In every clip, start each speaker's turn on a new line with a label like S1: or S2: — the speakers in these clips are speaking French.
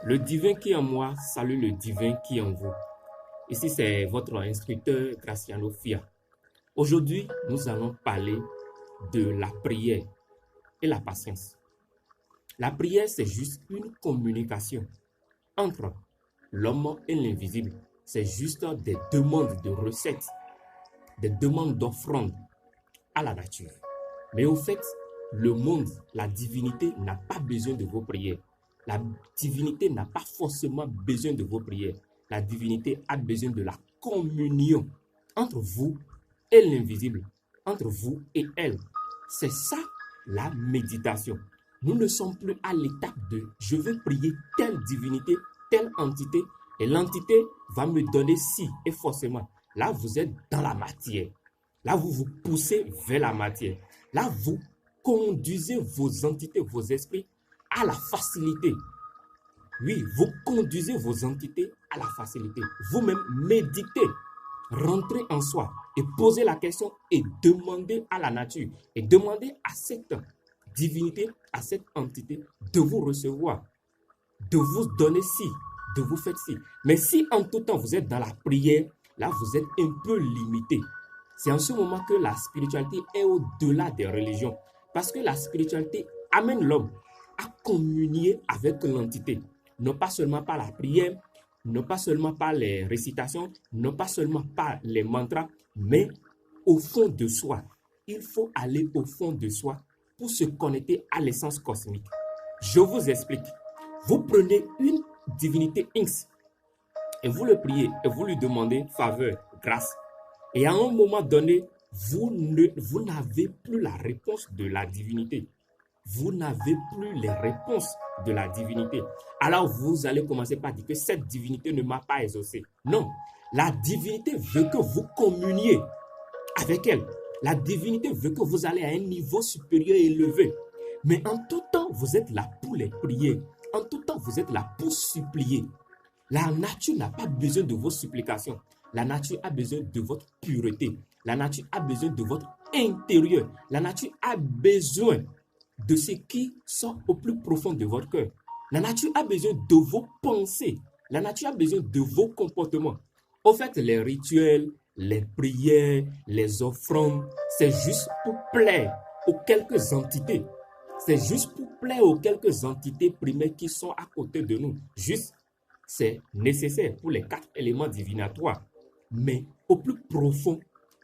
S1: Le divin qui est en moi salue le divin qui est en vous. Ici, c'est votre instructeur Graciano Fia. Aujourd'hui, nous allons parler de la prière et la patience. La prière, c'est juste une communication entre l'homme et l'invisible. C'est juste des demandes de recettes, des demandes d'offrandes à la nature. Mais au fait, le monde, la divinité n'a pas besoin de vos prières. La divinité n'a pas forcément besoin de vos prières. La divinité a besoin de la communion entre vous et l'invisible, entre vous et elle. C'est ça la méditation. Nous ne sommes plus à l'étape de « je veux prier telle divinité, telle entité » et l'entité va me donner ci et forcément. Là, vous êtes dans la matière. Là, vous vous poussez vers la matière. Là, vous conduisez vos entités, vos esprits à la facilité. Oui, vous conduisez vos entités à la facilité. Vous-même méditez, rentrez en soi et posez la question et demandez à la nature et demandez à cette divinité, à cette entité de vous recevoir, de vous donner ci, de vous faire ci. Mais si en tout temps vous êtes dans la prière, là vous êtes un peu limité. C'est en ce moment que la spiritualité est au-delà des religions. Parce que la spiritualité amène l'homme à communier avec l'entité. Non pas seulement par la prière, non pas seulement par les récitations, non pas seulement par les mantras, mais au fond de soi. Il faut aller au fond de soi pour se connecter à l'essence cosmique. Je vous explique. Vous prenez une divinité X et vous le priez et vous lui demandez faveur, grâce. Et à un moment donné, vous n'avez plus la réponse de la divinité. Vous n'avez plus les réponses de la divinité. Alors vous allez commencer par dire que cette divinité ne m'a pas exaucé. Non, la divinité veut que vous communiez avec elle. La divinité veut que vous allez à un niveau supérieur et élevé. Mais en tout temps, vous êtes là pour les prier. En tout temps, vous êtes là pour supplier. La nature n'a pas besoin de vos supplications. La nature a besoin de votre pureté. La nature a besoin de votre intérieur. La nature a besoin de ce qui sort au plus profond de votre cœur. La nature a besoin de vos pensées. La nature a besoin de vos comportements. Au fait, les rituels, les prières, les offrandes, c'est juste pour plaire aux quelques entités. C'est juste pour plaire aux quelques entités primaires qui sont à côté de nous. Juste, c'est nécessaire pour les 4 éléments divinatoires. Mais au plus profond,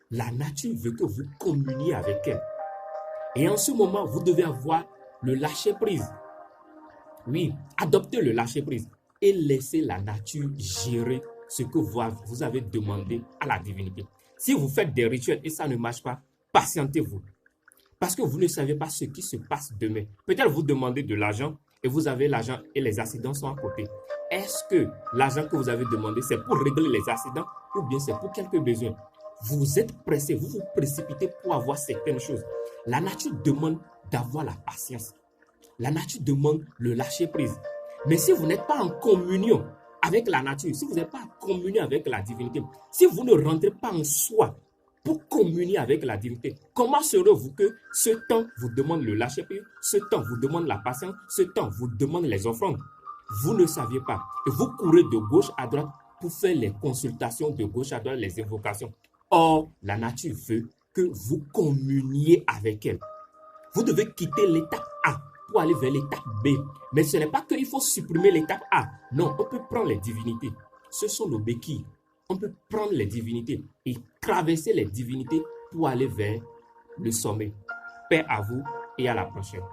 S1: la nature veut que vous communiez avec elle. Et en ce moment, vous devez avoir le lâcher-prise. Oui, adoptez le lâcher-prise et laissez la nature gérer ce que vous avez demandé à la divinité. Si vous faites des rituels et ça ne marche pas, patientez-vous. Parce que vous ne savez pas ce qui se passe demain. Peut-être vous demandez de l'argent et vous avez l'argent et les accidents sont à côté. Est-ce que l'argent que vous avez demandé, c'est pour régler les accidents ou bien c'est pour quelques besoins? Vous êtes pressé, vous vous précipitez pour avoir certaines choses. La nature demande d'avoir la patience. La nature demande le lâcher-prise. Mais si vous n'êtes pas en communion avec la nature, si vous n'êtes pas en communion avec la divinité, si vous ne rentrez pas en soi pour communier avec la divinité, comment serez-vous que ce temps vous demande le lâcher-prise, ce temps vous demande la patience, ce temps vous demande les offrandes? Vous ne saviez pas. Et vous courez de gauche à droite pour faire les consultations de gauche à droite, les invocations. Or, la nature veut que vous communiez avec elle. Vous devez quitter l'étape A pour aller vers l'étape B. Mais ce n'est pas qu'il faut supprimer l'étape A. Non, on peut prendre les divinités. Ce sont nos béquilles. On peut prendre les divinités et traverser les divinités pour aller vers le sommet. Paix à vous et à la prochaine.